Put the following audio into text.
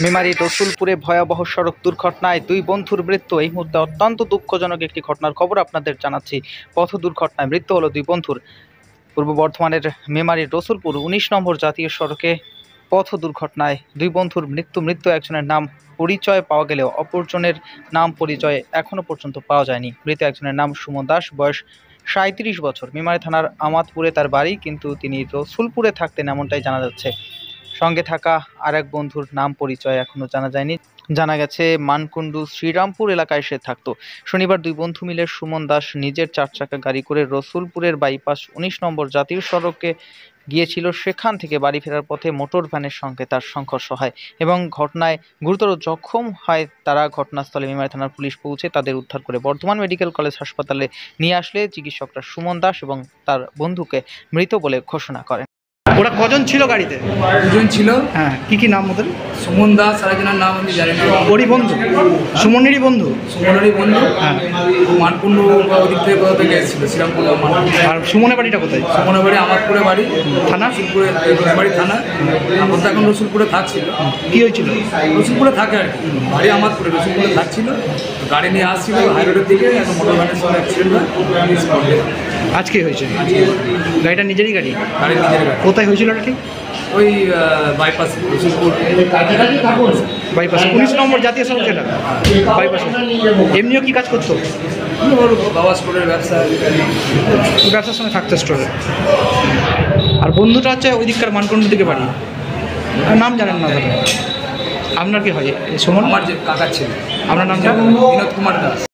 মেমারির রসুলপুরে ভয়াবহ সড়ক দুর্ঘটনায় দুই বন্ধুর মৃত্যু। এই মুহূর্তে অত্যন্ত দুঃখজনক একটি ঘটনার খবর আপনাদের জানাচ্ছি। পথ দুর্ঘটনায় মৃত্যু হলো দুই বন্ধুর। পূর্ব বর্ধমানের মেমারির রসুলপুর 19 নম্বর জাতীয় সড়কে পথ দুর্ঘটনায় দুই বন্ধুর মৃত্যু। একজনের নাম পরিচয় পাওয়া গেলেও অপরজনের নাম পরিচয় এখনো পর্যন্ত পাওয়া যায়নি। মৃত একজনের নাম সুমন দাস, বয়স 37 বছর। মেমারি থানার আমাদপুরে তার বাড়ি, কিন্তু তিনি রসুলপুরে থাকতেন এমনটাই জানা যাচ্ছে। সঙ্গে থাকা আর এক বন্ধুর নাম পরিচয় এখনো জানা যায়নি। জানা গেছে মানকুণ্ডু শ্রীরামপুর এলাকায় সে থাকতো। শনিবার দুই বন্ধু মিলে সুমন দাস নিজের 4 চাকা গাড়ি করে রসুলপুরের বাইপাস 19 নম্বর জাতীয় সড়কে গিয়েছিল। সেখান থেকে বাড়ি ফেরার পথে মোটর ভ্যানের সঙ্গে তার সংঘর্ষ হয় এবং ঘটনায় গুরুতর জখম হয় তারা। ঘটনাস্থলে মেমারি থানার পুলিশ পৌঁছে তাদের উদ্ধার করে বর্ধমান মেডিকেল কলেজ হাসপাতালে নিয়ে আসলে চিকিৎসকরা সুমন দাস এবং তার বন্ধুকে মৃত বলে ঘোষণা করেন। ওরা কজন ছিল গাড়িতে? দুজন ছিল। হ্যাঁ, কি নাম ওদের? সুমন দাস, আরেকজনের নাম আমি জানি না। ওরই বন্ধু? সুমনেরই বন্ধু? সুমনেরই বন্ধু। হ্যাঁ। মানকুণ্ডু ওদিক থেকে কোথা থেকে এসেছিল, শ্রীরামপুর। আর সুমনের বাড়িটা কোথায়? সুমনের বাড়ি আমাদপুরে বাড়ি, থানা? রসুলপুরে বাড়ি থানা। এখন তো এখন রসুলপুরে থাকছিল। কি হয়েছিল? রসুলপুরে থাকে আর কি, বাড়ি আমাদপুরে, রসুলপুরে থাকছিল। গাড়ি নিয়ে আসছিল হাই রোডের দিকে, এখন মোটর ভ্যানের সঙ্গে অ্যাক্সিডেন্ট হয়। আজকে হয়েছে? গাড়িটা নিজেরই গাড়ি? গাড়ি নিজের গাড়ি। কোথায় হয়েছিল এটা ঠিক? ওই বাইপাস, রসুলপুর বাইপাস 19 নম্বর জাতীয় সড়ক, যেটা বাইপাসে। এমনিও কি কাজ করতো? ওর বাবা স্টোরের ব্যবসার সঙ্গে থাকতো, স্টোরে। আর বন্ধুটা হচ্ছে ওই দিককার মানকুণ্ডুর দিকে বাড়ি। আর নাম জানেন না দাদা? আপনার কি হয়? সুমন আমার যে কাকার ছেলে। আপনার নাম জানেন? বিনোদ কুমার দাস।